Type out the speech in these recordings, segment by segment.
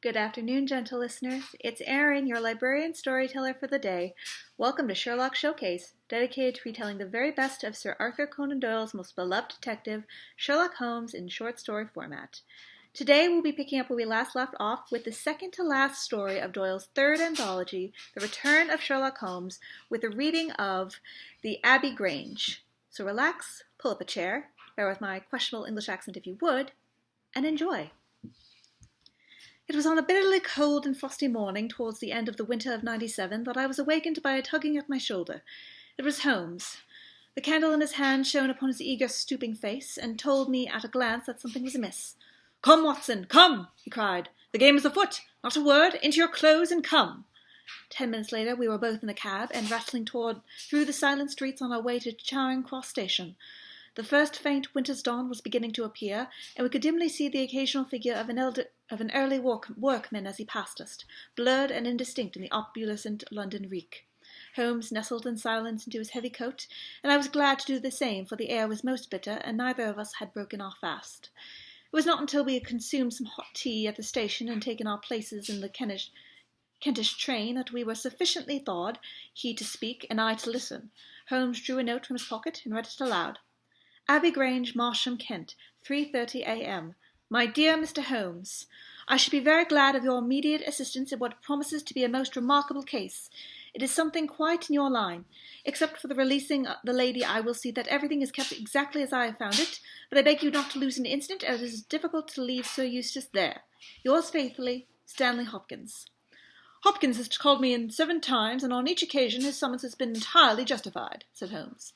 Good afternoon, gentle listeners. It's Erin, your librarian storyteller for the day. Welcome to Sherlock Showcase, dedicated to retelling the very best of Sir Arthur Conan Doyle's most beloved detective, Sherlock Holmes, in short story format. Today we'll be picking up where we last left off with the second to last story of Doyle's third anthology, The Return of Sherlock Holmes, with a reading of The Abbey Grange. So relax, pull up a chair, bear with my questionable English accent if you would, and enjoy. It was on a bitterly cold and frosty morning towards the end of the winter of '97 that I was awakened by a tugging at my shoulder. It was Holmes. The candle in his hand shone upon his eager, stooping face, and told me at a glance that something was amiss. "Come, Watson, come!" he cried. "The game is afoot! Not a word! Into your clothes and come!" 10 minutes later we were both in the cab, and rattling through the silent streets on our way to Charing Cross Station. The first faint winter's dawn was beginning to appear, and we could dimly see the occasional figure of an early workman as he passed us, blurred and indistinct in the opulent London reek. Holmes nestled in silence into his heavy coat, and I was glad to do the same, for the air was most bitter, and neither of us had broken our fast. It was not until we had consumed some hot tea at the station and taken our places in the Kentish train that we were sufficiently thawed, he to speak and I to listen. Holmes drew a note from his pocket and read it aloud. Abbey Grange, Marsham, Kent, 3:30 a.m. My dear Mr. Holmes, I should be very glad of your immediate assistance in what promises to be a most remarkable case. It is something quite in your line. Except for the releasing the lady, I will see that everything is kept exactly as I have found it, but I beg you not to lose an instant, as it is difficult to leave Sir Eustace there. Yours faithfully, Stanley Hopkins. Hopkins has called me in 7 times, and on each occasion his summons has been entirely justified, said Holmes.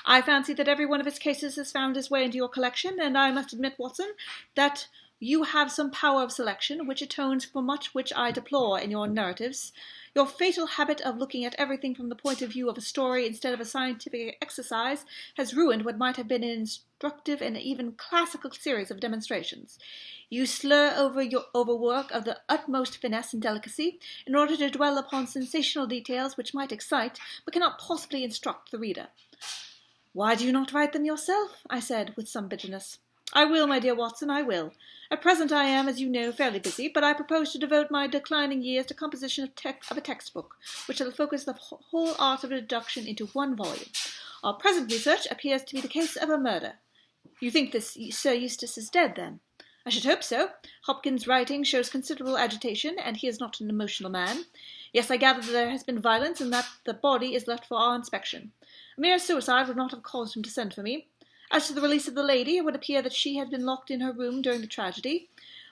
I fancy that every one of his cases has found his way into your collection, and I must admit, Watson, that you have some power of selection, which atones for much which I deplore in your narratives. Your fatal habit of looking at everything from the point of view of a story instead of a scientific exercise has ruined what might have been an instructive and even classical series of demonstrations. You slur over your work of the utmost finesse and delicacy, in order to dwell upon sensational details which might excite, but cannot possibly instruct the reader. Why do you not write them yourself? I said, with some bitterness. I will, my dear Watson, I will. At present I am, as you know, fairly busy, but I propose to devote my declining years to composition of a textbook, which shall focus the whole art of deduction into one volume. Our present research appears to be the case of a murder. You think this Sir Eustace is dead, then? I should hope so. Hopkins' writing shows considerable agitation, and he is not an emotional man. Yes, I gather that there has been violence, and that the body is left for our inspection. A mere suicide would not have caused him to send for me. As to the release of the lady, it would appear that she had been locked in her room during the tragedy.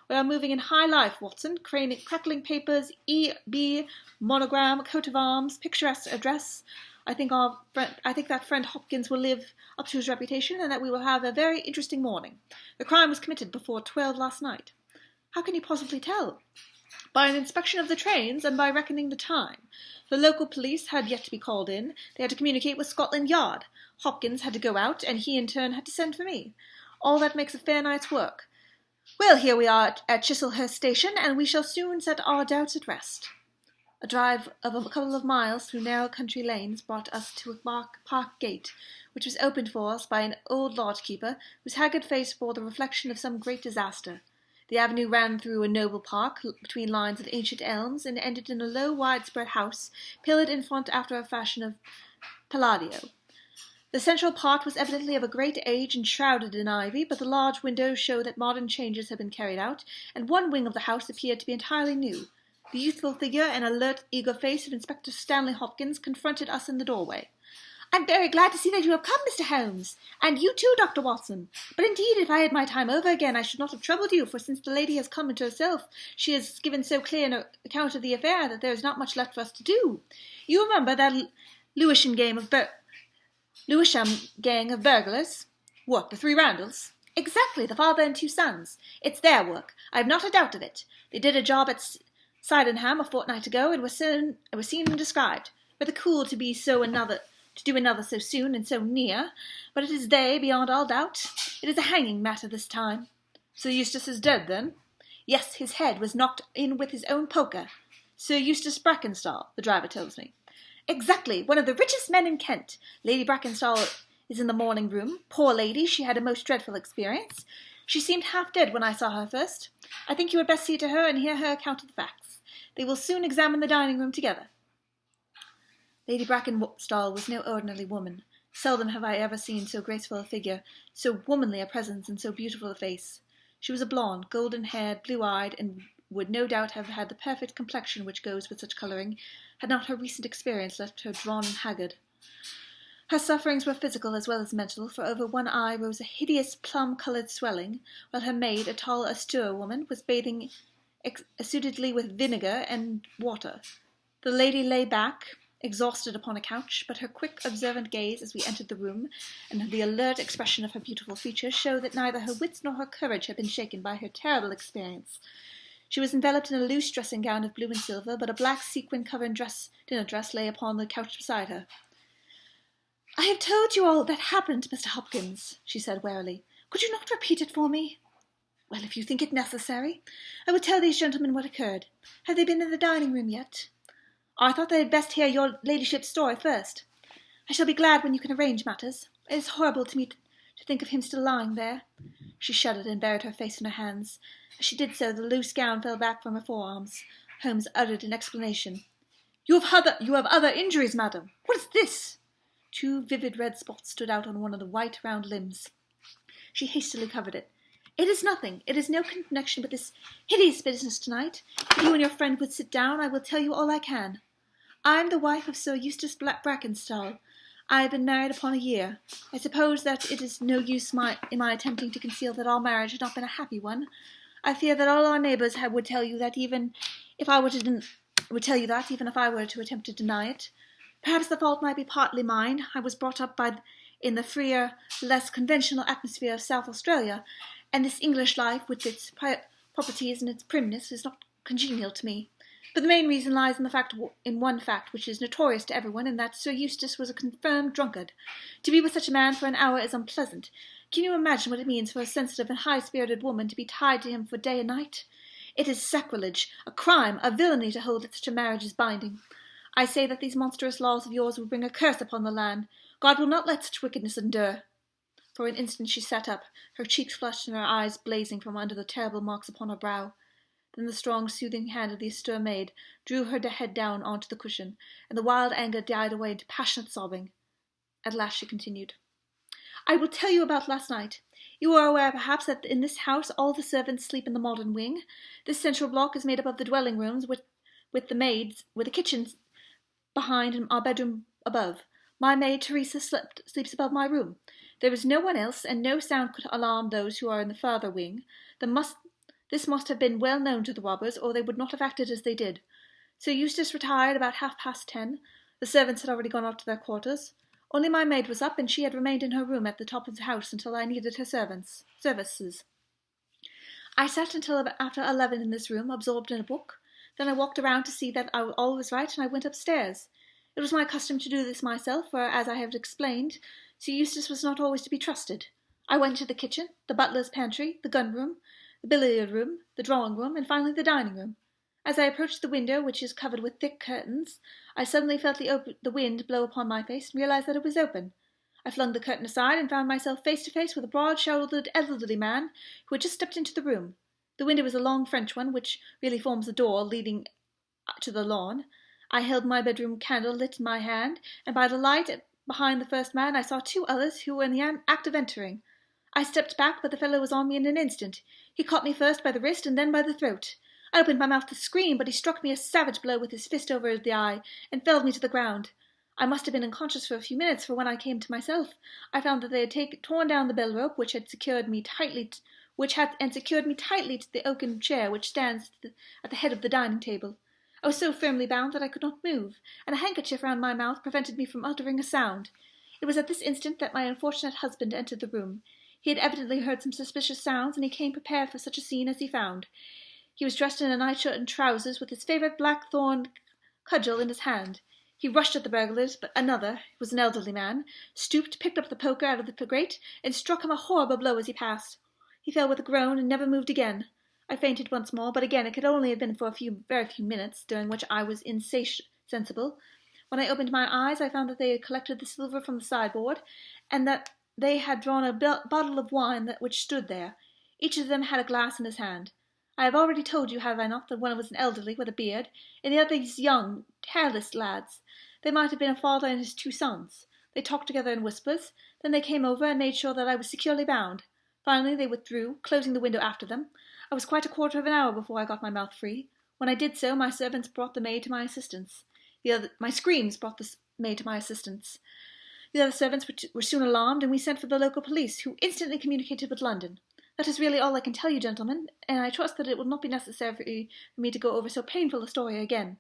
We are moving in high life, Watson, crackling papers, E.B., monogram, coat of arms, picturesque address. I think that friend Hopkins will live up to his reputation, and that we will have a very interesting morning. The crime was committed before 12 last night. How can you possibly tell? By an inspection of the trains, and by reckoning the time. The local police had yet to be called in. They had to communicate with Scotland Yard. Hopkins had to go out, and he in turn had to send for me. All that makes a fair night's work. Well, here we are at Chislehurst Station, and we shall soon set our doubts at rest. A drive of a couple of miles through narrow country lanes brought us to a park gate, which was opened for us by an old lodge-keeper, whose haggard face bore the reflection of some great disaster. The avenue ran through a noble park, between lines of ancient elms, and ended in a low, widespread house, pillared in front after a fashion of Palladio. The central part was evidently of a great age and shrouded in ivy, but the large windows showed that modern changes had been carried out, and one wing of the house appeared to be entirely new. The youthful figure and alert, eager face of Inspector Stanley Hopkins confronted us in the doorway. "I'm very glad to see that you have come, Mr. Holmes, and you too, Dr. Watson. But indeed, if I had my time over again, I should not have troubled you, for since the lady has come into herself, she has given so clear an account of the affair that there is not much left for us to do. You remember that Lewisham gang of burglars? What, the 3 Randalls? Exactly, the father and 2 sons. It's their work. I have not a doubt of it. They did a job at Sydenham a fortnight ago, and were seen and described. Rather cool to do another so soon and so near, but it is they, beyond all doubt. It is a hanging matter this time." "Sir Eustace is dead, then?" "Yes, his head was knocked in with his own poker. Sir Eustace Brackenstall, the driver tells me." "Exactly, one of the richest men in Kent. Lady Brackenstall is in the morning room. Poor lady, she had a most dreadful experience. She seemed half dead when I saw her first. I think you had best see to her and hear her account of the facts. They will soon examine the dining-room together." Lady Brackenstall was no ordinary woman. Seldom have I ever seen so graceful a figure, so womanly a presence, and so beautiful a face. She was a blonde, golden-haired, blue-eyed, and would no doubt have had the perfect complexion which goes with such colouring, had not her recent experience left her drawn and haggard. Her sufferings were physical as well as mental, for over one eye rose a hideous plum-coloured swelling, while her maid, a tall, austere woman, was bathing assiduously with vinegar and water. The lady lay back, exhausted upon a couch, but her quick, observant gaze as we entered the room, and the alert expression of her beautiful features, showed that neither her wits nor her courage had been shaken by her terrible experience. She was enveloped in a loose dressing-gown of blue and silver, but a black sequin-covered dinner dress lay upon the couch beside her. "I have told you all that happened, Mr. Hopkins," she said warily. "Could you not repeat it for me?" "Well, if you think it necessary, I will tell these gentlemen what occurred. Have they been in the dining-room yet?" "I thought they had best hear your ladyship's story first." "I shall be glad when you can arrange matters. It is horrible to me to think of him still lying there." She shuddered and buried her face in her hands. As she did so, the loose gown fell back from her forearms. Holmes uttered an exclamation. You have other injuries, madam. What is this?" 2 vivid red spots stood out on one of the white round limbs. She hastily covered it. "It is nothing. It is no connection with this hideous business tonight. If you and your friend would sit down, I will tell you all I can. I am the wife of Sir Eustace Brackenstall. I have been married upon a year. I suppose that it is no use in my attempting to conceal that our marriage had not been a happy one. I fear that all our neighbours would tell you that even if I were to attempt to deny it. Perhaps the fault might be partly mine. I was brought up in the freer, less conventional atmosphere of South Australia, and this English life, with its proprieties and its primness, is not congenial to me. But the main reason lies in one fact which is notorious to everyone, and that Sir Eustace was a confirmed drunkard. To be with such a man for an hour is unpleasant. Can you imagine what it means for a sensitive and high-spirited woman to be tied to him for day and night? It is sacrilege, a crime, a villainy to hold that such a marriage is binding. I say that these monstrous laws of yours will bring a curse upon the land. God will not let such wickedness endure." For an instant she sat up, her cheeks flushed and her eyes blazing from under the terrible marks upon her brow. Then the strong, soothing hand of the austere maid drew her head down onto the cushion, and the wild anger died away into passionate sobbing. At last she continued. "I will tell you about last night. You are aware, perhaps, that in this house all the servants sleep in the modern wing. This central block is made up of the dwelling rooms, with the kitchen behind and our bedroom above. My maid, Teresa, sleeps above my room. There is no one else, and no sound could alarm those who are in the farther wing. This must have been well known to the robbers, or they would not have acted as they did. Sir Eustace retired about 10:30. The servants had already gone up to their quarters. Only my maid was up, and she had remained in her room at the top of the house until I needed her services. I sat until after 11 in this room, absorbed in a book. Then I walked around to see that all was right, and I went upstairs. It was my custom to do this myself, for, as I have explained, Sir Eustace was not always to be trusted. I went to the kitchen, the butler's pantry, the gun-room, the billiard-room, the drawing-room, and finally the dining-room. As I approached the window, which is covered with thick curtains, I suddenly felt the wind blow upon my face and realized that it was open. I flung the curtain aside and found myself face to face with a broad-shouldered elderly man who had just stepped into the room. The window was a long French one, which really forms the door leading to the lawn. I held my bedroom candle lit in my hand, and by the light behind the first man I saw 2 others who were in the act of entering. I stepped back, but the fellow was on me in an instant. He caught me first by the wrist and then by the throat. I opened my mouth to scream, but he struck me a savage blow with his fist over the eye and felled me to the ground. I must have been unconscious for a few minutes, for when I came to myself, I found that they had torn down the bell rope which had secured me tightly to the oaken chair which stands at the head of the dining table. I was so firmly bound that I could not move, and a handkerchief round my mouth prevented me from uttering a sound. It was at this instant that my unfortunate husband entered the room. He had evidently heard some suspicious sounds, and he came prepared for such a scene as he found. He was dressed in a nightshirt and trousers, with his favourite blackthorn cudgel in his hand. He rushed at the burglars, but another, who was an elderly man, stooped, picked up the poker out of the grate, and struck him a horrible blow as he passed. He fell with a groan and never moved again. I fainted once more, but again it could only have been for very few minutes, during which I was insensible. When I opened my eyes, I found that they had collected the silver from the sideboard, and that they had drawn a bottle of wine which stood there. Each of them had a glass in his hand. I have already told you, have I not, that one was an elderly with a beard, and the others young, hairless lads. They might have been a father and his 2 sons. They talked together in whispers. Then they came over and made sure that I was securely bound. Finally they withdrew, closing the window after them. I was quite a quarter of an hour before I got my mouth free. When I did so, my servants brought the maid to my assistance. My screams brought the maid to my assistance. The other servants were soon alarmed, and we sent for the local police, who instantly communicated with London. That is really all I can tell you, gentlemen, and I trust that it will not be necessary for me to go over so painful a story again.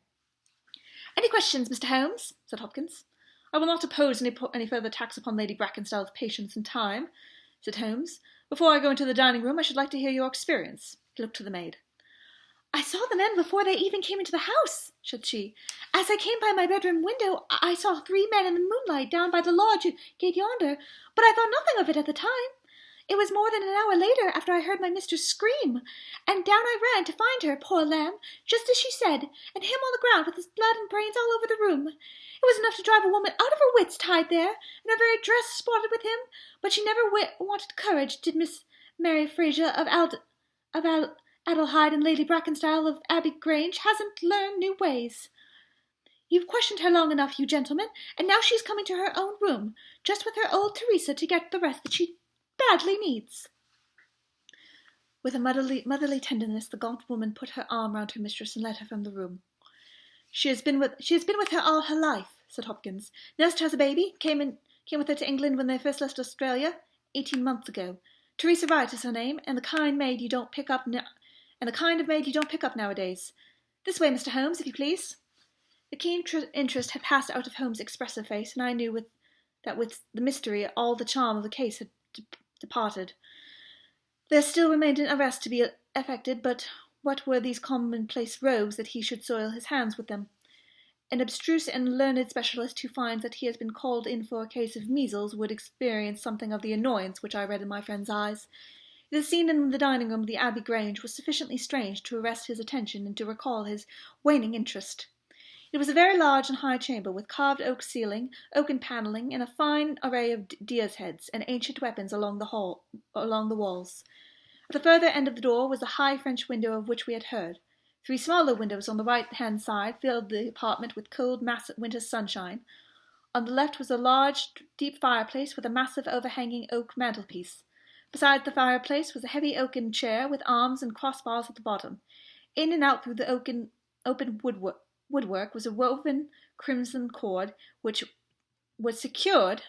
Any questions, Mr. Holmes? Said Hopkins. I will not oppose any further tax upon Lady Brackenstall's patience and time, said Holmes. Before I go into the dining-room, I should like to hear your experience. He looked to the maid. I saw the men before they even came into the house, said she. As I came by my bedroom window, I saw 3 men in the moonlight down by the lodge gate yonder, but I thought nothing of it at the time. It was more than an hour later, after I heard my mistress scream, and down I ran to find her, poor lamb, just as she said, and him on the ground with his blood and brains all over the room. It was enough to drive a woman out of her wits tied there, and her very dress spotted with him, but she never wanted courage, did Miss Mary Fraser of Adelheid, and Lady Brackenstall of Abbey Grange hasn't learned new ways. You've questioned her long enough, you gentlemen, and now she's coming to her own room, just with her old Teresa to get the rest that she badly needs. With a motherly tenderness, the gaunt woman put her arm round her mistress and led her from the room. She has been with her all her life, said Hopkins. Nursed her as a baby, came with her to England when they first left Australia, 18 months ago. Teresa Wright is her name, and the kind of maid you don't pick up nowadays. This way, Mr. Holmes, if you please. The keen interest had passed out of Holmes' expressive face, and I knew that with the mystery all the charm of the case had departed. There still remained an arrest to be effected, but what were these commonplace rogues that he should soil his hands with them? An abstruse and learned specialist who finds that he has been called in for a case of measles would experience something of the annoyance which I read in my friend's eyes. The scene in the dining-room of the Abbey Grange was sufficiently strange to arrest his attention and to recall his waning interest. It was a very large and high chamber, with carved oak ceiling, oaken panelling, and a fine array of deer's heads and ancient weapons along the walls. At the further end of the door was the high French window of which we had heard. 3 smaller windows on the right-hand side filled the apartment with cold winter sunshine. On the left was a large, deep fireplace with a massive overhanging oak mantelpiece. Beside the fireplace was a heavy oaken chair with arms and crossbars at the bottom. In and out through the open woodwork was a woven crimson cord, which was secured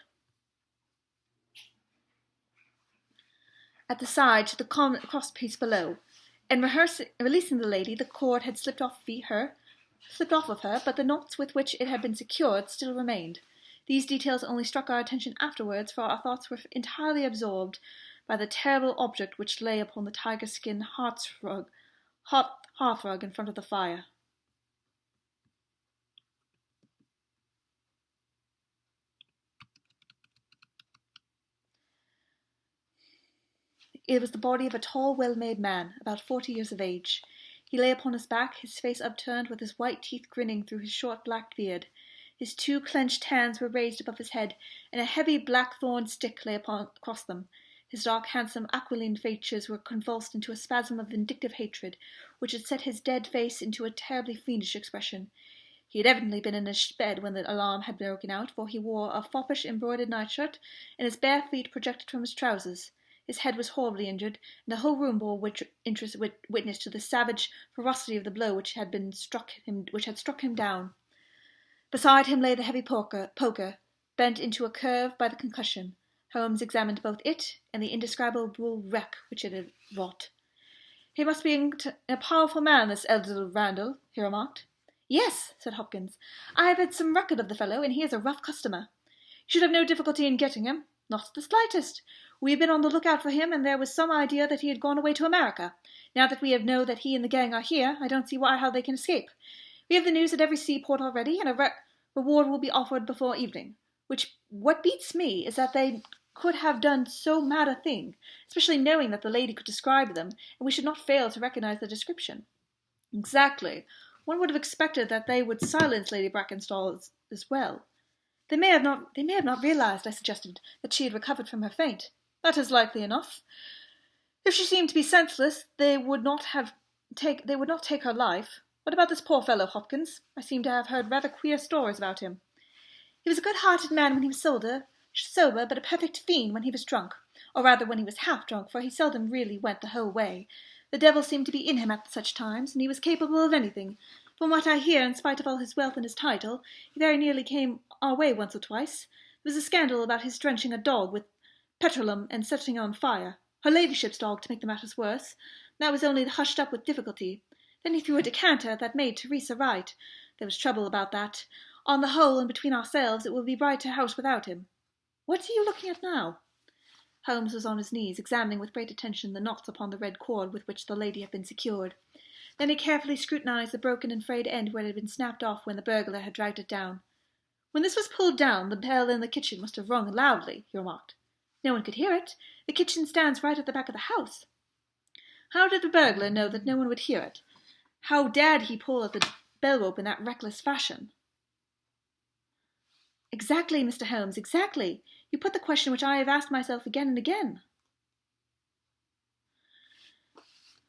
at the side to the crosspiece below. In releasing the lady, the cord had slipped off of her, but the knots with which it had been secured still remained. These details only struck our attention afterwards, for our thoughts were entirely absorbed by the terrible object which lay upon the tiger-skin hearthrug in front of the fire. It was the body of a tall, well-made man, about 40 years of age. He lay upon his back, his face upturned, with his white teeth grinning through his short black beard. His 2 clenched hands were raised above his head, and a heavy black-thorn stick lay across them. His dark, handsome, aquiline features were convulsed into a spasm of vindictive hatred, which had set his dead face into a terribly fiendish expression. He had evidently been in his bed when the alarm had broken out, for he wore a foppish embroidered nightshirt, and his bare feet projected from his trousers. His head was horribly injured, and the whole room bore witness to the savage ferocity of the blow which had struck him down. Beside him lay the heavy poker, bent into a curve by the concussion. Holmes examined both it and the indescribable wreck which it had wrought. "He must be a powerful man, this elder Randall," he remarked. "Yes," said Hopkins. "I have had some record of the fellow, and he is a rough customer. You should have no difficulty in getting him. Not the slightest. We have been on the lookout for him, and there was some idea that he had gone away to America. Now that we know that he and the gang are here, I don't see how they can escape. We have the news at every seaport already, and a reward will be offered before evening. What beats me is that they could have done so mad a thing, especially knowing that the lady could describe them, and we should not fail to recognize the description." "Exactly. One would have expected that they would silence Lady Brackenstall as well." They may have not realized," I suggested, "that she had recovered from her faint." "That is likely enough. If she seemed to be senseless, they would not take her life. What about this poor fellow, Hopkins? I seem to have heard rather queer stories about him. He was a good-hearted man when he was sober, but a perfect fiend when he was drunk, or rather when he was half drunk, for he seldom really went the whole way. The devil seemed to be in him at such times, and he was capable of anything. From what I hear, in spite of all his wealth and his title, he very nearly came our way once or twice. There was a scandal about his drenching a dog with petroleum and setting it on fire. Her ladyship's dog, to make the matters worse. That was only hushed up with difficulty. Then he threw a decanter that made Teresa right. There was trouble about that. On the whole, and between ourselves, it will be bright to house without him. What are you looking at now? Holmes was on his knees, examining with great attention the knots upon the red cord with which the lady had been secured. Then he carefully scrutinized the broken and frayed end where it had been snapped off when the burglar had dragged it down. When this was pulled down, the bell in the kitchen must have rung loudly, he remarked. No one could hear it. The kitchen stands right at the back of the house. How did the burglar know that no one would hear it? How dared he pull at the bell rope in that reckless fashion? Exactly, Mr. Holmes, exactly. You put the question which I have asked myself again and again.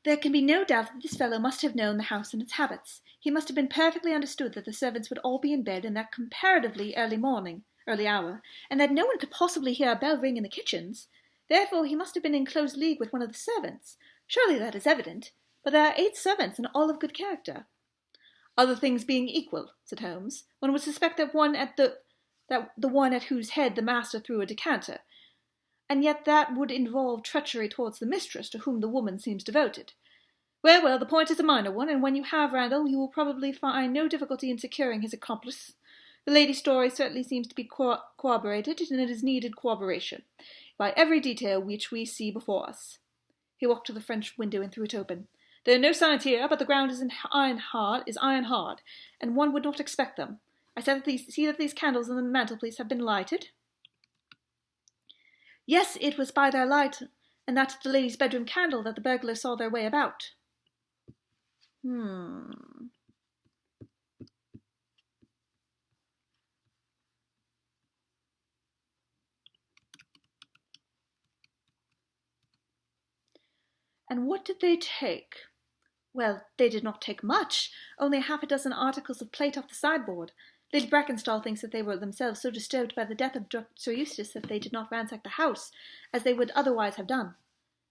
There can be no doubt that this fellow must have known the house and its habits. He must have been perfectly understood that the servants would all be in bed in that comparatively early hour, and that no one could possibly hear a bell ring in the kitchens. Therefore he must have been in close league with one of the servants. Surely that is evident. But there are 8 servants, and all of good character. Other things being equal, said Holmes, one would suspect that the one at whose head the master threw a decanter, and yet that would involve treachery towards the mistress, to whom the woman seems devoted. Well, the point is a minor one, and when you have Randall, you will probably find no difficulty in securing his accomplice. The lady's story certainly seems to be corroborated, and it is needed corroboration, by every detail which we see before us. He walked to the French window and threw it open. There are no signs here, but the ground is iron hard, and one would not expect them. I see that these candles on the mantelpiece have been lighted. Yes, it was by their light, and that of the lady's bedroom candle, that the burglars saw their way about. And what did they take? Well, they did not take much, only half a dozen articles of plate off the sideboard. Lady Brackenstall thinks that they were themselves so disturbed by the death of Sir Eustace that they did not ransack the house, as they would otherwise have done.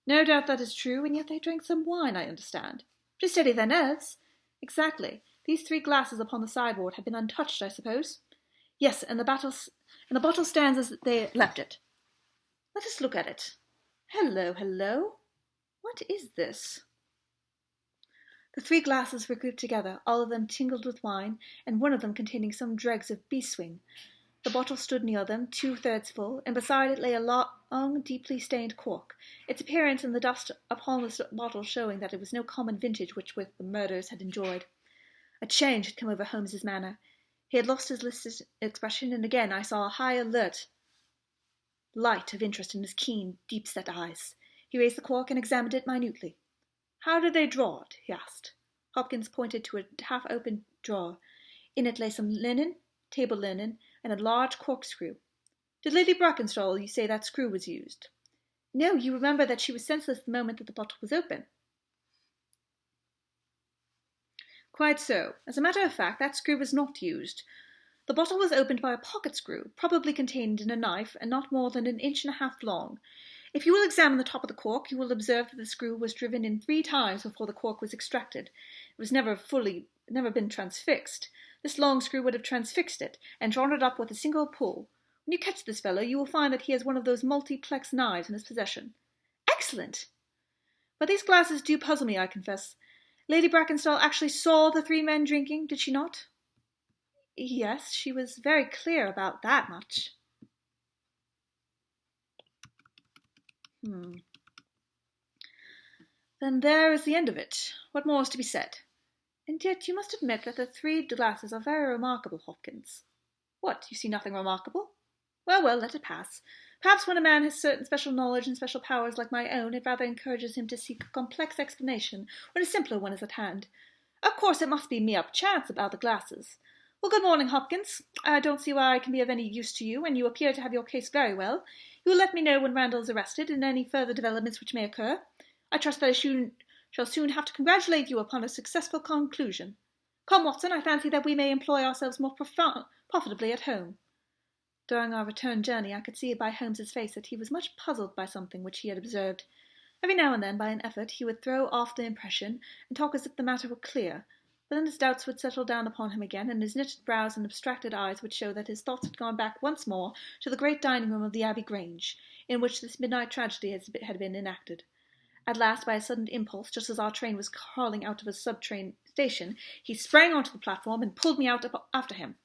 No doubt that is true, and yet they drank some wine, I understand. To steady their nerves. Exactly. These 3 glasses upon the sideboard had been untouched, I suppose. Yes, and the bottle stands as they left it. Let us look at it. Hello. What is this? The 3 glasses were grouped together, all of them tingled with wine, and one of them containing some dregs of beeswing. The bottle stood near them, 2/3 full, and beside it lay a long, deeply stained cork, its appearance and the dust upon the bottle showing that it was no common vintage which the murderers had enjoyed. A change had come over Holmes's manner. He had lost his listless expression, and again I saw a high, alert light of interest in his keen, deep-set eyes. He raised the cork and examined it minutely. How did they draw it? He asked. Hopkins pointed to a half-open drawer. In it lay some linen, table linen, and a large corkscrew. Did Lady Brackenstall, you say that screw was used? No, you remember that she was senseless the moment that the bottle was open. Quite so. As a matter of fact, that screw was not used. The bottle was opened by a pocket screw, probably contained in a knife, and not more than 1.5 inches long. If you will examine the top of the cork, you will observe that the screw was driven in 3 times before the cork was extracted. It was never been transfixed. This long screw would have transfixed it, and drawn it up with a single pull. When you catch this fellow, you will find that he has one of those multiplex knives in his possession. Excellent! But these glasses do puzzle me, I confess. Lady Brackenstall actually saw the 3 men drinking, did she not? Yes, she was very clear about that much. Then there is the end of it. What more is to be said? And yet you must admit that the 3 glasses are very remarkable, Hopkins. What, you see nothing remarkable? Well, let it pass. Perhaps when a man has certain special knowledge and special powers like my own, it rather encourages him to seek a complex explanation when a simpler one is at hand. Of course, it must be mere chance about the glasses. Well, good morning, Hopkins. I don't see why I can be of any use to you, and you appear to have your case very well. You will let me know when Randall is arrested, and any further developments which may occur. I trust that I shall soon have to congratulate you upon a successful conclusion. Come, Watson, I fancy that we may employ ourselves more profitably at home." During our return journey, I could see by Holmes's face that he was much puzzled by something which he had observed. Every now and then, by an effort, he would throw off the impression, and talk as if the matter were clear. But then his doubts would settle down upon him again, and his knitted brows and abstracted eyes would show that his thoughts had gone back once more to the great dining room of the Abbey Grange, in which this midnight tragedy had been enacted. At last, by a sudden impulse, just as our train was crawling out of a sub-train station, he sprang onto the platform and pulled me out after him.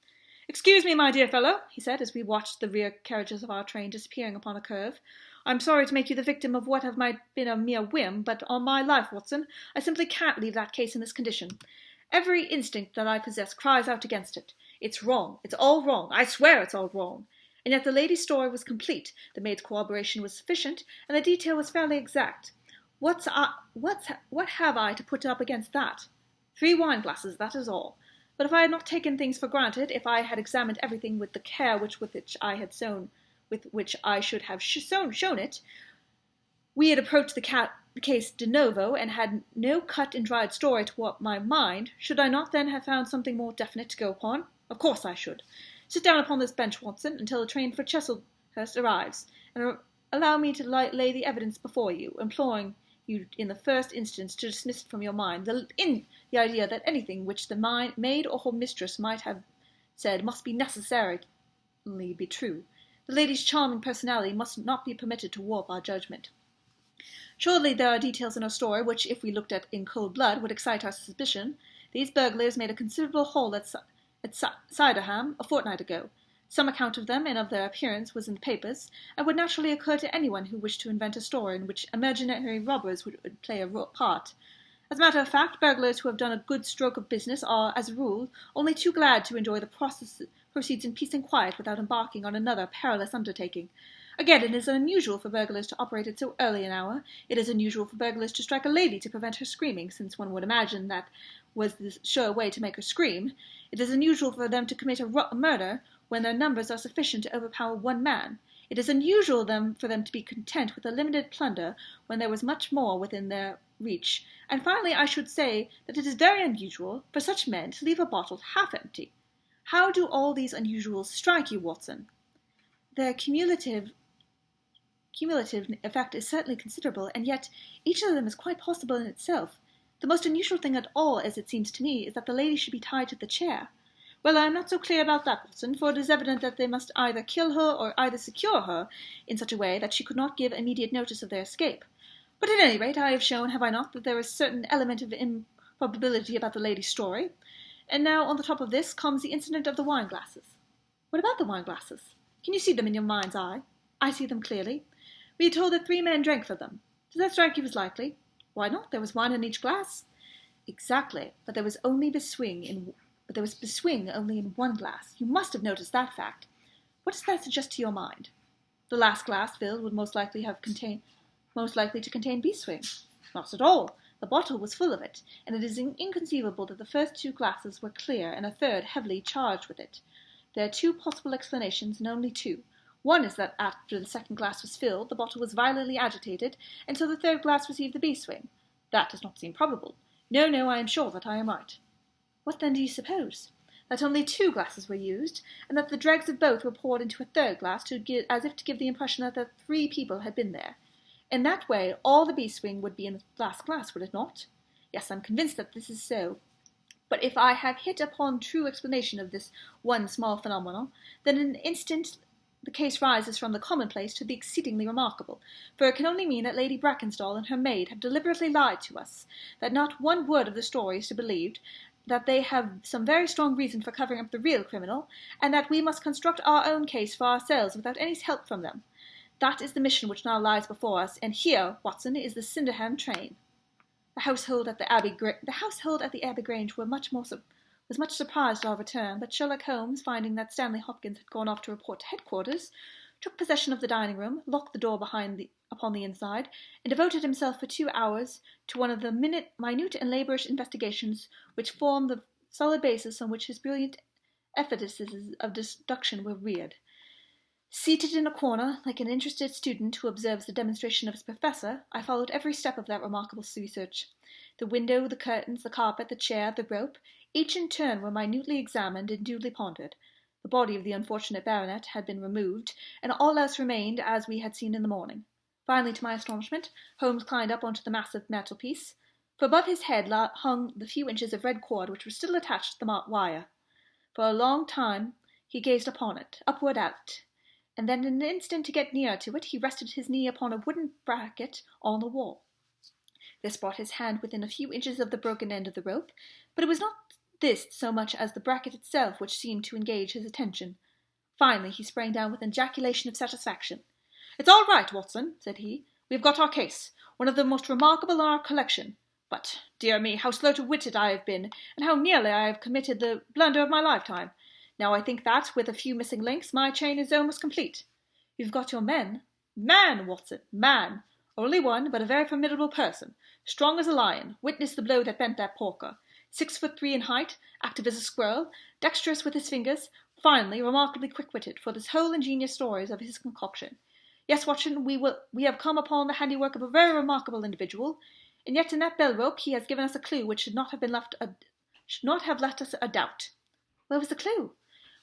"Excuse me, my dear fellow," he said, as we watched the rear carriages of our train disappearing upon a curve. "I'm sorry to make you the victim of what might have been a mere whim, but on my life, Watson, I simply can't leave that case in this condition. Every instinct that I possess cries out against it. It's wrong. It's all wrong. I swear it's all wrong. And yet the lady's story was complete, the maid's corroboration was sufficient, and the detail was fairly exact. What have I to put up against that? 3 wine-glasses, that is all. But if I had not taken things for granted, if I had examined everything with the care with which I should have shown it, we had approached the case de novo, and had no cut and dried story to my mind, should I not then have found something more definite to go upon? Of course I should. Sit down upon this bench, Watson, until the train for Chislehurst arrives, and allow me to lay the evidence before you, imploring you in the first instance to dismiss from your mind the idea that anything which the maid or her mistress might have said must be necessarily be true. The lady's charming personality must not be permitted to warp our judgment. Surely there are details in her story which, if we looked at in cold blood, would excite our suspicion. These burglars made a considerable haul at Sydenham a fortnight ago. Some account of them and of their appearance was in the papers, and would naturally occur to anyone who wished to invent a story in which imaginary robbers would play a part. As a matter of fact, burglars who have done a good stroke of business are, as a rule, only too glad to enjoy the proceeds in peace and quiet without embarking on another perilous undertaking. Again, it is unusual for burglars to operate at so early an hour. It is unusual for burglars to strike a lady to prevent her screaming, since one would imagine that was the sure way to make her scream. It is unusual for them to commit a murder when their numbers are sufficient to overpower one man. It is unusual for them to be content with a limited plunder when there was much more within their reach. And finally, I should say that it is very unusual for such men to leave a bottle half empty. How do all these unusuals strike you, Watson? Their cumulative effect is certainly considerable, and yet each of them is quite possible in itself. The most unusual thing at all, as it seems to me, is that the lady should be tied to the chair. Well, I am not so clear about that, Watson, for it is evident that they must either kill her or either secure her in such a way that she could not give immediate notice of their escape. But at any rate, I have shown, have I not, that there is a certain element of improbability about the lady's story. And now, on the top of this, comes the incident of the wine-glasses. What about the wine-glasses? Can you see them in your mind's eye? I see them clearly. We are told that 3 men drank from them. Does that strike you as likely? Why not? There was wine in each glass. Exactly, but there was beswing only in 1 glass. You must have noticed that fact. What does that suggest to your mind? The last glass filled would most likely to contain beswing. Not at all. The bottle was full of it, and it is inconceivable that the first 2 glasses were clear and a third heavily charged with it. There are 2 possible explanations, and only 2. One is that after the 2nd glass was filled, the bottle was violently agitated, and so the 3rd glass received the beswing. That does not seem probable. No, I am sure that I am right. What then do you suppose? That only 2 glasses were used, and that the dregs of both were poured into a 3rd glass as if to give the impression that the 3 people had been there. In that way, all the beswing would be in the last glass, would it not? Yes, I am convinced that this is so. But if I have hit upon true explanation of this one small phenomenon, then in an instant the case rises from the commonplace to the exceedingly remarkable, for it can only mean that Lady Brackenstall and her maid have deliberately lied to us, that not one word of the story is to be believed, that they have some very strong reason for covering up the real criminal, and that we must construct our own case for ourselves without any help from them. That is the mission which now lies before us, and here, Watson, is the Sydenham train. The household at the Abbey Grange was much surprised at our return, but Sherlock Holmes, finding that Stanley Hopkins had gone off to report to headquarters, took possession of the dining room, locked the door upon the inside, and devoted himself for 2 hours to one of the minute and laborious investigations which formed the solid basis on which his brilliant efficacies of deduction were reared. Seated in a corner, like an interested student who observes the demonstration of his professor, I followed every step of that remarkable research. The window, the curtains, the carpet, the chair, the rope, each in turn were minutely examined and duly pondered. The body of the unfortunate baronet had been removed, and all else remained as we had seen in the morning. Finally, to my astonishment, Holmes climbed up onto the massive mantelpiece, for above his head hung the few inches of red cord which were still attached to the wire. For a long time he gazed upon it, upward out, and then in an instant to get nearer to it, he rested his knee upon a wooden bracket on the wall. This brought his hand within a few inches of the broken end of the rope, but it was not this so much as the bracket itself which seemed to engage his attention. Finally he sprang down with an ejaculation of satisfaction. "It's all right, Watson," said he. "We have got our case, one of the most remarkable in our collection. But, dear me, how slow-witted I have been, and how nearly I have committed the blunder of my lifetime. Now I think that, with a few missing links, my chain is almost complete. You've got your men." "Man, Watson, man. Only one, but a very formidable person. Strong as a lion. Witness the blow that bent that porker. 6'3" in height, active as a squirrel, dexterous with his fingers, finally remarkably quick-witted, for this whole ingenious stories of his concoction. Yes, Watson, we have come upon the handiwork of a very remarkable individual, and yet in that bell rope he has given us a clue which should not have left us a doubt." "Where was the clue?"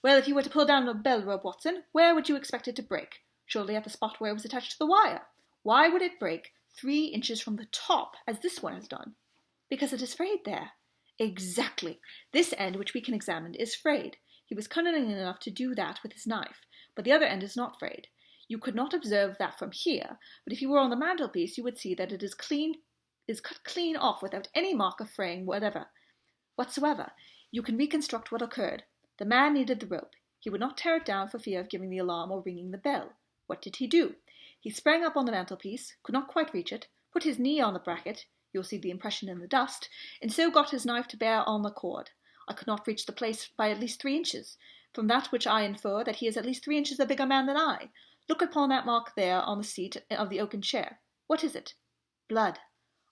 "Well, if you were to pull down a bell rope, Watson, where would you expect it to break? Surely at the spot where it was attached to the wire. Why would it break 3 inches from the top, as this one has done?" "Because it is frayed there." "Exactly. This end, which we can examine, is frayed. He was cunning enough to do that with his knife, but the other end is not frayed. You could not observe that from here, but if you were on the mantelpiece you would see that it is cut clean off without any mark of fraying whatsoever. You can reconstruct what occurred. The man needed the rope. He would not tear it down for fear of giving the alarm or ringing the bell. What did he do? He sprang up on the mantelpiece, could not quite reach it, put his knee on the bracket, you'll see the impression in the dust, and so got his knife to bear on the cord. I could not reach the place by at least 3 inches. From that which I infer that he is at least 3 inches a bigger man than I. Look upon that mark there on the seat of the oaken chair. What is it?" "Blood."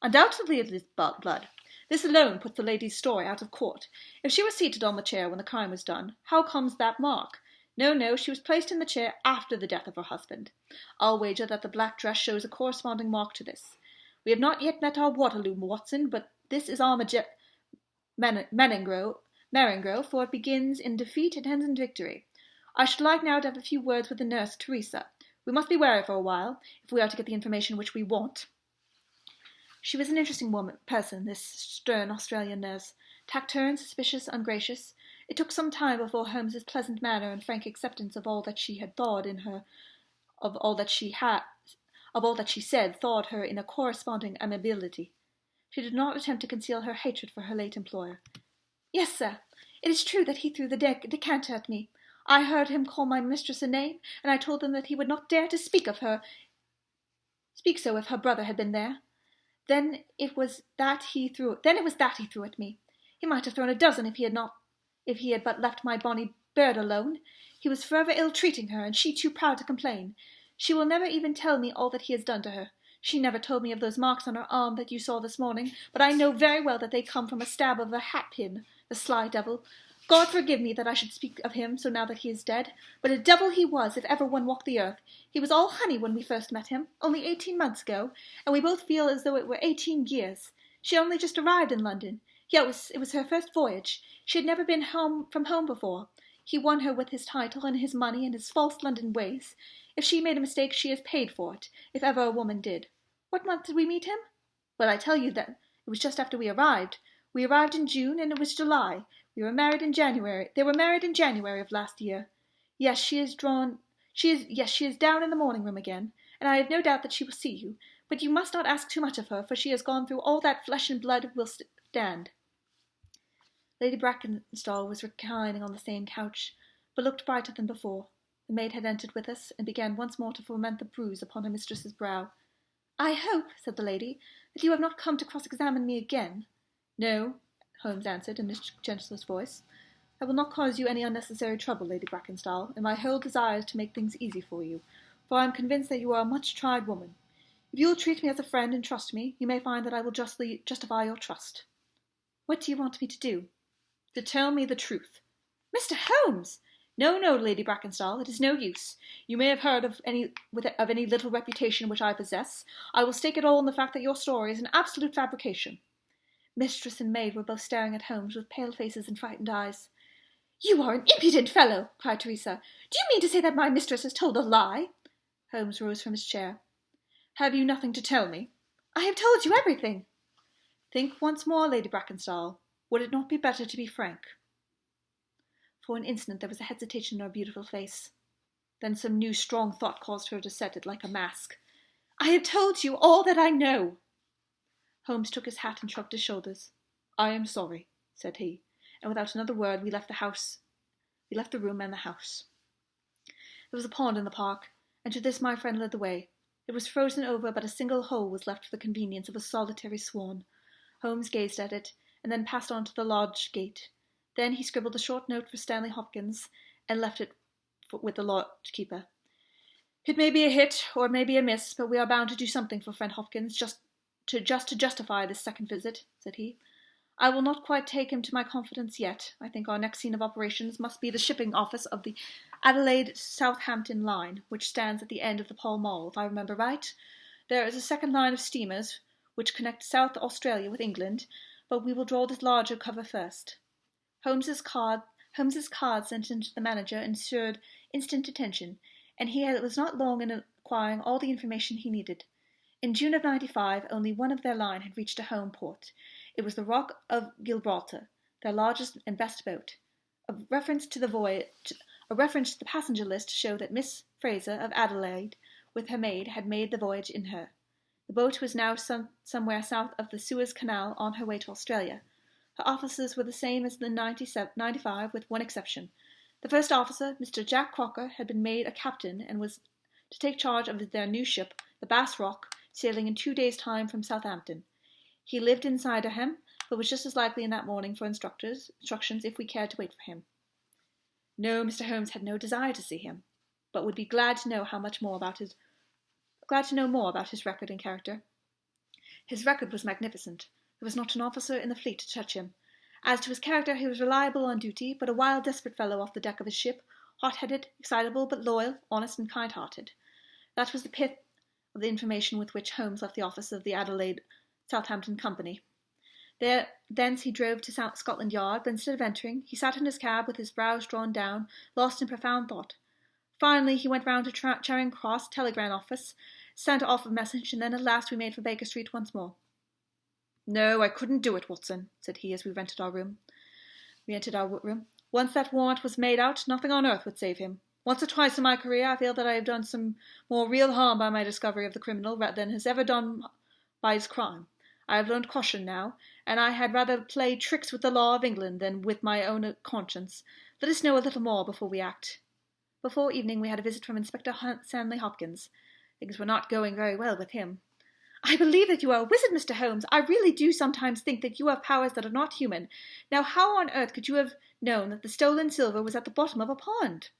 "Undoubtedly it is blood. This alone puts the lady's story out of court. If she was seated on the chair when the crime was done, how comes that mark? No, she was placed in the chair after the death of her husband. I'll wager that the black dress shows a corresponding mark to this. We have not yet met our Waterloo, Watson, but this is our Marengo, for it begins in defeat and ends in victory. I should like now to have a few words with the nurse, Teresa. We must be wary for a while, if we are to get the information which we want." She was an interesting person, this stern Australian nurse, taciturn, suspicious, ungracious. It took some time before Holmes's pleasant manner and frank acceptance of all that she had thawed in her, of all that she said thawed her in a corresponding amiability. She did not attempt to conceal her hatred for her late employer. "Yes, sir, it is true that he threw the decanter at me. I heard him call my mistress a name, and I told him that he would not dare to speak so if her brother had been there. Then it was that he threw at me. He might have thrown a dozen if he had but left my bonny bird alone. He was forever ill-treating her, and she too proud to complain. She will never even tell me all that he has done to her. She never told me of those marks on her arm that you saw this morning, but I know very well that they come from a stab of a hat-pin. The sly devil! God forgive me that I should speak of him so now that he is dead, but a devil he was if ever one walked the earth. He was all honey when we first met him, only 18 months ago, and we both feel as though it were 18 years. She only just arrived in London. Yet it was her first voyage. She had never been from home before. He won her with his title and his money and his false London ways. If she made a mistake, she has paid for it, if ever a woman did. What month did we meet him? Well, I tell you that it was just after we arrived. We arrived in June, and it was July. They were married in January of last year. Yes, she is down in the morning room again, and I have no doubt that she will see you. But you must not ask too much of her, for she has gone through all that flesh and blood will stand." Lady Brackenstall was reclining on the same couch, but looked brighter than before. The maid had entered with us, and began once more to foment the bruise upon her mistress's brow. "I hope," said the lady, "that you have not come to cross-examine me again." "No," Holmes answered in his gentlest voice. "I will not cause you any unnecessary trouble, Lady Brackenstall, and my whole desire is to make things easy for you, for I am convinced that you are a much-tried woman. If you will treat me as a friend and trust me, you may find that I will justly justify your trust." "What do you want me to do?" "To tell me the truth." "Mr. Holmes! No, no, Lady Brackenstall, it is no use. You may have heard of any little reputation which I possess. I will stake it all on the fact that your story is an absolute fabrication." Mistress and maid were both staring at Holmes with pale faces and frightened eyes. "You are an impudent fellow!" cried Teresa. "Do you mean to say that my mistress has told a lie?" Holmes rose from his chair. "Have you nothing to tell me?" "I have told you everything." "Think once more, Lady Brackenstall. Would it not be better to be frank?" For an instant there was a hesitation in her beautiful face. Then some new strong thought caused her to set it like a mask. "I have told you all that I know." Holmes took his hat and shrugged his shoulders. "I am sorry," said he, and without another word we left the room and the house. There was a pond in the park, and to this my friend led the way. It was frozen over, but a single hole was left for the convenience of a solitary swan. Holmes gazed at it, and then passed on to the lodge gate. Then he scribbled a short note for Stanley Hopkins, and left it with the lodge-keeper. "It may be a hit, or it may be a miss, but we are bound to do something for friend Hopkins, just to justify this second visit," said he. "I will not quite take him to my confidence yet. I think our next scene of operations must be the shipping office of the Adelaide-Southampton line, which stands at the end of the Pall Mall, if I remember right. There is a second line of steamers, which connect South Australia with England, but we will draw this larger cover first." Holmes's card sent in to the manager ensured instant attention, and he was not long in acquiring all the information he needed. In June of '95, only one of their line had reached a home port. It was the Rock of Gibraltar, their largest and best boat. A reference to the passenger list showed that Miss Fraser of Adelaide, with her maid, had made the voyage in her. The boat was now somewhere south of the Suez Canal on her way to Australia. Her officers were the same as in '95, with one exception. The first officer, Mr. Jack Crocker, had been made a captain and was to take charge of their new ship, the Bass Rock, sailing in 2 days' time from Southampton. He lived in Sydenham, but was just as likely in that morning for instructions if we cared to wait for him. No, Mr. Holmes had no desire to see him, but would be glad to know more about his record and character. His record was magnificent. There was not an officer in the fleet to touch him. As to his character, he was reliable on duty, but a wild, desperate fellow off the deck of his ship, hot-headed, excitable, but loyal, honest, and kind-hearted. That was the pith of the information with which Holmes left the office of the Adelaide-Southampton Company. Thence he drove to Scotland Yard, but instead of entering, he sat in his cab with his brows drawn down, lost in profound thought. Finally, he went round to Charing Cross telegram office, sent off a message, and then at last we made for Baker Street once more. "No, I couldn't do it, Watson," said he as we entered our room. "Once that warrant was made out, nothing on earth would save him. Once or twice in my career I feel that I have done some more real harm by my discovery of the criminal than has ever done by his crime. I have learned caution now, and I had rather play tricks with the law of England than with my own conscience. Let us know a little more before we act." Before evening we had a visit from Inspector Stanley Hopkins. Things were not going very well with him. "I believe that you are a wizard, Mr. Holmes. I really do sometimes think that you have powers that are not human. Now, how on earth could you have known that the stolen silver was at the bottom of a pond?"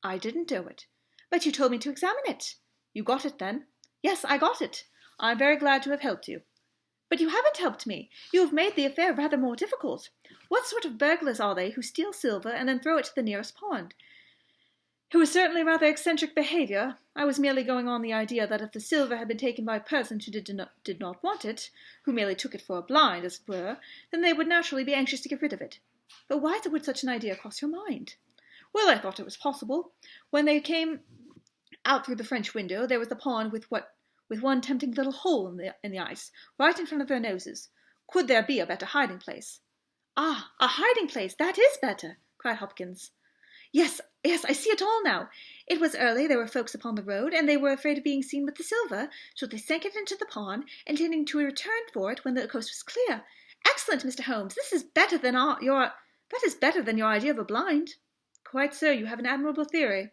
"I didn't know it." "But you told me to examine it." "You got it, then?" "Yes, I got it. I am very glad to have helped you." "But you haven't helped me. You have made the affair rather more difficult. What sort of burglars are they who steal silver and then throw it to the nearest pond?" "It was certainly rather eccentric behaviour. I was merely going on the idea that if the silver had been taken by a person who did not want it, who merely took it for a blind, as it were, then they would naturally be anxious to get rid of it. But why would such an idea cross your mind?" "Well, I thought it was possible. When they came out through the French window, there was the pond with one tempting little hole in the ice, right in front of their noses. Could there be a better hiding place?" "Ah, a hiding place! That is better!" cried Hopkins. Yes, I see it all now. It was early, there were folks upon the road, and they were afraid of being seen with the silver, so they sank it into the pond, intending to return for it when the coast was clear. Excellent, Mr. Holmes. That is better than your idea of a blind." "Quite so. You have an admirable theory.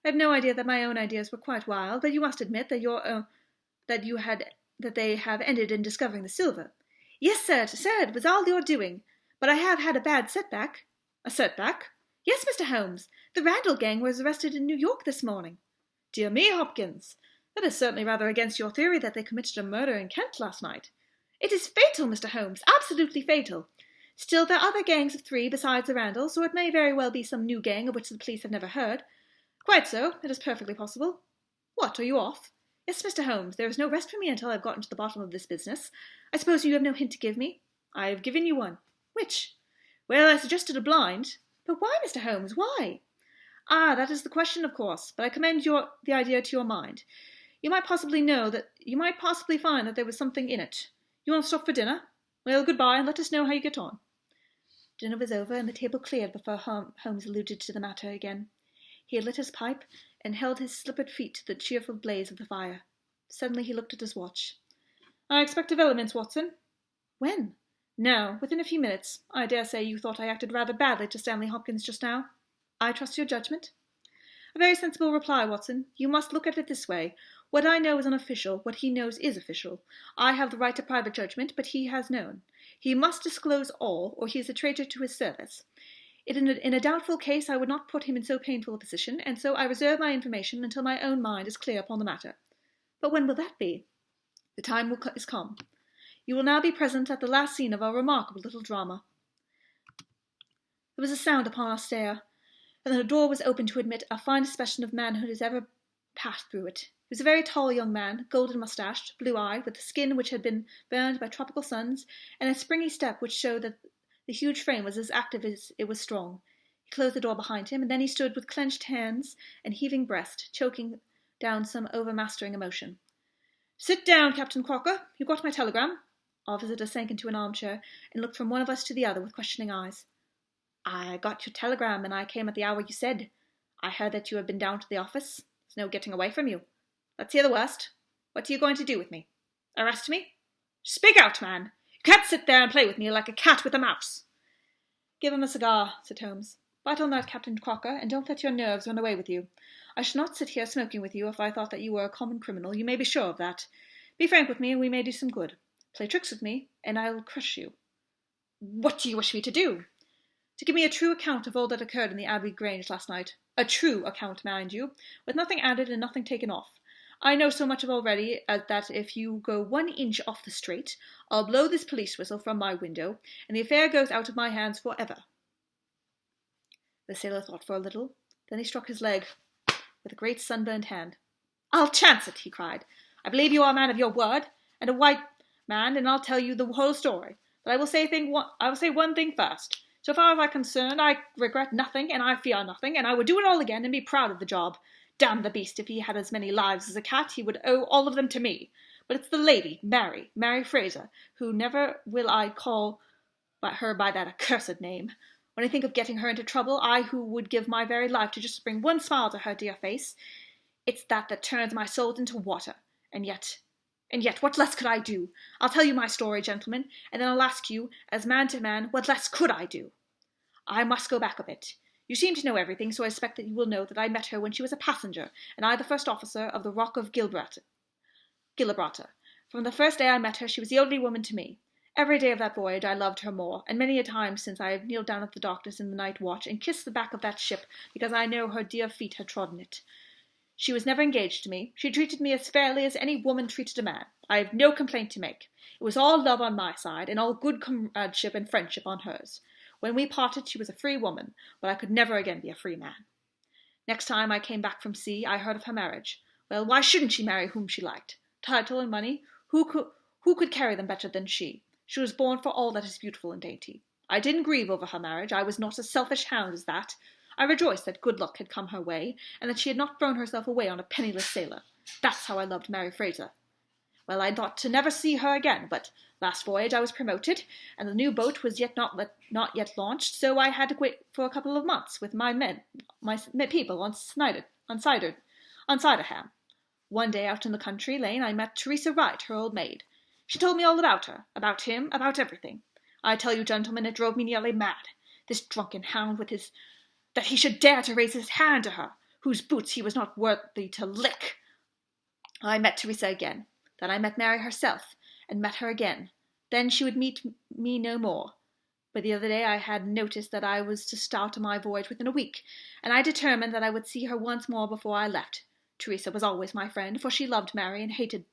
I have no idea that my own ideas were quite wild, but you must admit that they have ended in discovering the silver." "Yes, sir, it was all your doing. But I have had a bad setback." "A setback?" "Yes, Mr. Holmes. The Randall gang was arrested in New York this morning." "Dear me, Hopkins. That is certainly rather against your theory that they committed a murder in Kent last night." "It is fatal, Mr. Holmes, absolutely fatal. Still, there are other gangs of 3 besides the Randalls, so it may very well be some new gang of which the police have never heard. Quite so, it is perfectly possible. What, are you off? Yes, Mr. Holmes, there is no rest for me until I have gotten to the bottom of this business. I suppose you have no hint to give me? I have given you one. Which? Well, I suggested a blind. But why, Mr. Holmes, why? Ah, that is the question, of course, but I commend the idea to your mind. You might possibly find that there was something in it. You won't stop for dinner? Well, goodbye, and let us know how you get on. Dinner was over, and the table cleared before Holmes alluded to the matter again. He had lit his pipe, and held his slippered feet to the cheerful blaze of the fire. Suddenly he looked at his watch. I expect developments, Watson. When? Now, within a few minutes. I dare say you thought I acted rather badly to Stanley Hopkins just now. I trust your judgment. A very sensible reply, Watson. You must look at it this way. What I know is unofficial, what he knows is official. I have the right to private judgment, but he has none. He must disclose all, or he is a traitor to his service. In a doubtful case, I would not put him in so painful a position, and so I reserve my information until my own mind is clear upon the matter. But when will that be? The time is come. You will now be present at the last scene of our remarkable little drama. There was a sound upon our stair, and then a door was opened to admit a fine specimen of manhood as ever passed through it. He was a very tall young man, golden moustached, blue-eyed, with a skin which had been burned by tropical suns, and a springy step which showed that the huge frame was as active as it was strong. He closed the door behind him, and then he stood with clenched hands and heaving breast, choking down some overmastering emotion. Sit down, Captain Crocker. You got my telegram? Our visitor sank into an armchair and looked from one of us to the other with questioning eyes. I got your telegram, and I came at the hour you said. I heard that you had been down to the office. There's no getting away from you. Let's hear the worst. What are you going to do with me? Arrest me? Speak out, man. You can't sit there and play with me like a cat with a mouse. Give him a cigar, said Holmes. Bite on that, Captain Crocker, and don't let your nerves run away with you. I should not sit here smoking with you if I thought that you were a common criminal. You may be sure of that. Be frank with me, and we may do some good. Play tricks with me, and I will crush you. What do you wish me to do? To give me a true account of all that occurred in the Abbey Grange last night. A true account, mind you, with nothing added and nothing taken off. I know so much of already that if you go 1 inch off the straight, I'll blow this police whistle from my window, and the affair goes out of my hands for ever. The sailor thought for a little. Then he struck his leg with a great sunburned hand. I'll chance it, he cried. I believe you are a man of your word, and a white man, and I'll tell you the whole story. But I will say one thing first. So far as I'm concerned, I regret nothing, and I fear nothing, and I would do it all again and be proud of the job. Damn the beast, if he had as many lives as a cat, he would owe all of them to me. But it's the lady, Mary Fraser, who never will I call her by that accursed name. When I think of getting her into trouble, I who would give my very life to just bring one smile to her dear face, it's that turns my soul into water. And yet, what less could I do? I'll tell you my story, gentlemen, and then I'll ask you, as man to man, what less could I do? I must go back a bit. You seem to know everything, so I expect that you will know that I met her when she was a passenger, and I the first officer of the Rock of Gibraltar. From the first day I met her, she was the only woman to me. Every day of that voyage I loved her more, and many a time since I have kneeled down at the doctor's in the night watch and kissed the back of that ship because I know her dear feet had trodden it. She was never engaged to me. She treated me as fairly as any woman treated a man. I have no complaint to make. It was all love on my side, and all good comradeship and friendship on hers. When we parted, she was a free woman, but I could never again be a free man. Next time I came back from sea, I heard of her marriage. Well, why shouldn't she marry whom she liked? Title and money, who could carry them better than she? She was born for all that is beautiful and dainty. I didn't grieve over her marriage. I was not a selfish hound as that. I rejoiced that good luck had come her way, and that she had not thrown herself away on a penniless sailor. That's how I loved Mary Fraser. Well, I thought to never see her again, but last voyage I was promoted, and the new boat was not yet launched, so I had to wait for a couple of months with my people on Ciderham. One day out in the country lane I met Teresa Wright, her old maid. She told me all about her, about him, about everything. I tell you, gentlemen, it drove me nearly mad. This drunken hound with his... that he should dare to raise his hand to her, whose boots he was not worthy to lick. I met Teresa again. Then I met Mary herself, and met her again. Then she would meet me no more. But the other day I had noticed that I was to start on my voyage within a week, and I determined that I would see her once more before I left. Teresa was always my friend, for she loved Mary and hated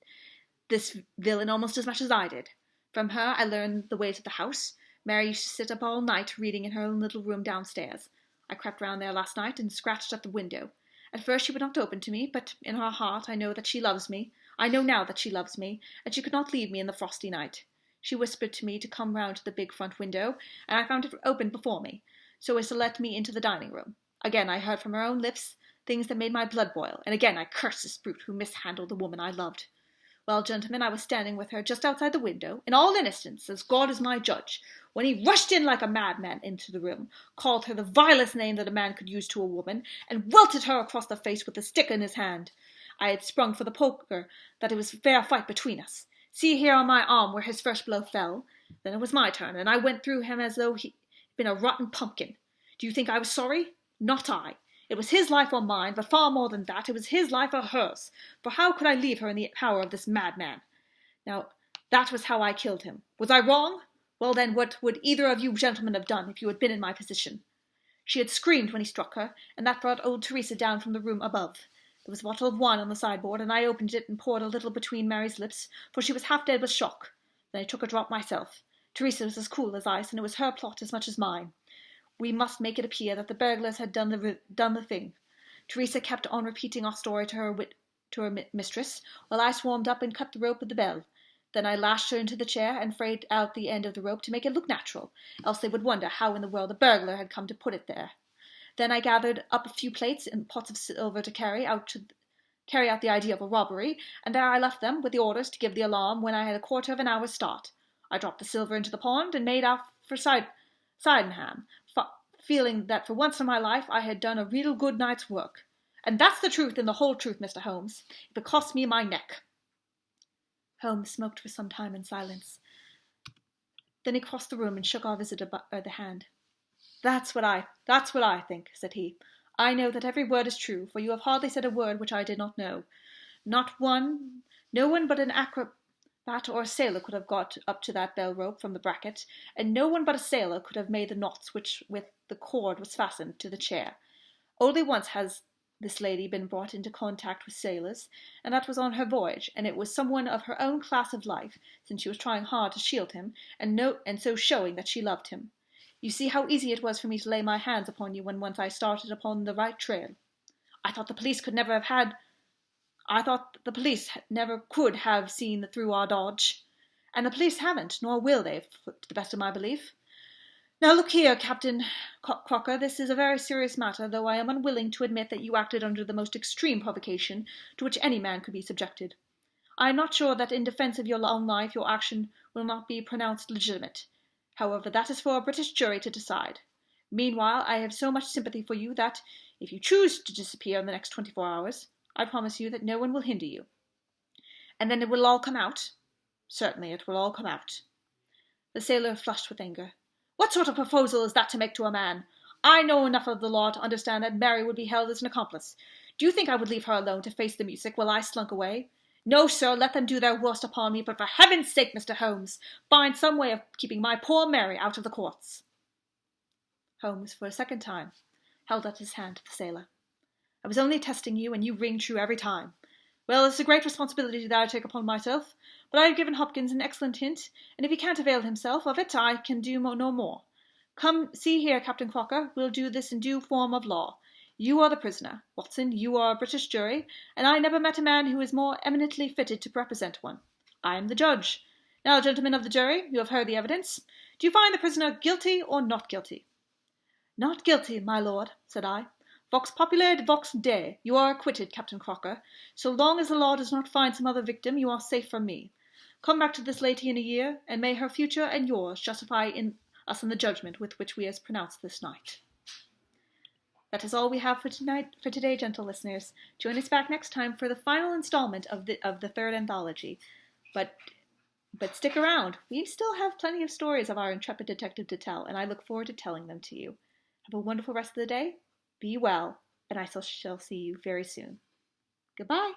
this villain almost as much as I did. From her I learned the ways of the house. Mary used to sit up all night reading in her own little room downstairs. I crept round there last night and scratched at the window. At first she would not open to me, but in her heart I know that she loves me. I know now that she loves me, and she could not leave me in the frosty night. She whispered to me to come round to the big front window, and I found it open before me, so as to let me into the dining room. Again I heard from her own lips things that made my blood boil, and again I cursed this brute who mishandled the woman I loved. Well, gentlemen, I was standing with her just outside the window, in all innocence, as God is my judge, when he rushed in like a madman into the room, called her the vilest name that a man could use to a woman, and welted her across the face with the stick in his hand. I had sprung for the poker, that it was fair fight between us. See here on my arm where his first blow fell. Then it was my turn, and I went through him as though he'd been a rotten pumpkin. Do you think I was sorry? Not I. It was his life or mine, but far more than that, it was his life or hers, for how could I leave her in the power of this madman? Now, that was how I killed him. Was I wrong? Well then, what would either of you gentlemen have done if you had been in my position? She had screamed when he struck her, and that brought old Teresa down from the room above. There was a bottle of wine on the sideboard, and I opened it and poured a little between Mary's lips, for she was half dead with shock. Then I took a drop myself. Teresa was as cool as ice, and it was her plot as much as mine. We must make it appear that the burglars had done the thing. Teresa kept on repeating our story to her mistress, while I swarmed up and cut the rope of the bell. Then I lashed her into the chair and frayed out the end of the rope to make it look natural, else they would wonder how in the world the burglar had come to put it there. Then I gathered up a few plates and pots of silver to carry out the idea of a robbery, and there I left them with the orders to give the alarm when I had a quarter of an hour's start. I dropped the silver into the pond and made off for Sydenham, feeling that for once in my life I had done a real good night's work. And that's the truth and the whole truth, Mr. Holmes, if it cost me my neck. Holmes smoked for some time in silence. Then he crossed the room and shook our visitor by the hand. That's what I think, said he. I know that every word is true, for you have hardly said a word which I did not know. No one but an acrobat or a sailor could have got up to that bell rope from the bracket, and no one but a sailor could have made the knots which with the cord was fastened to the chair. Only once has this lady been brought into contact with sailors, and that was on her voyage, and it was someone of her own class of life, since she was trying hard to shield him, and so showing that she loved him. You see how easy it was for me to lay my hands upon you when once I started upon the right trail. I thought the police never could have seen through our dodge. And the police haven't, nor will they, to the best of my belief. Now look here, Captain Crocker, this is a very serious matter, though I am unwilling to admit that you acted under the most extreme provocation to which any man could be subjected. I am not sure that in defence of your own life your action will not be pronounced legitimate. However, that is for a British jury to decide. Meanwhile, I have so much sympathy for you that, if you choose to disappear in the next 24 hours, I promise you that no one will hinder you. And then it will all come out. Certainly it will all come out. The sailor flushed with anger. What sort of proposal is that to make to a man? I know enough of the law to understand that Mary would be held as an accomplice. Do you think I would leave her alone to face the music while I slunk away? No, sir, let them do their worst upon me, but for heaven's sake, Mr. Holmes, find some way of keeping my poor Mary out of the courts. Holmes, for a second time, held out his hand to the sailor. I was only testing you, and you ring true every time. Well, it's a great responsibility that I take upon myself, but I have given Hopkins an excellent hint, and if he can't avail himself of it, I can do no more. Come, see here, Captain Crocker, we'll do this in due form of law. You are the prisoner. Watson, you are a British jury, and I never met a man who is more eminently fitted to represent one. I am the judge. Now, gentlemen of the jury, you have heard the evidence. Do you find the prisoner guilty or not guilty? Not guilty, my lord, said I. Vox populi, vox Dei. You are acquitted, Captain Crocker. So long as the law does not find some other victim, you are safe from me. Come back to this lady in a year, and may her future and yours justify us in the judgment with which we have pronounced this night. That is all we have for today, gentle listeners. Join us back next time for the final installment of the third anthology. But stick around. We still have plenty of stories of our intrepid detective to tell, and I look forward to telling them to you. Have a wonderful rest of the day. Be well, and I shall see you very soon. Goodbye.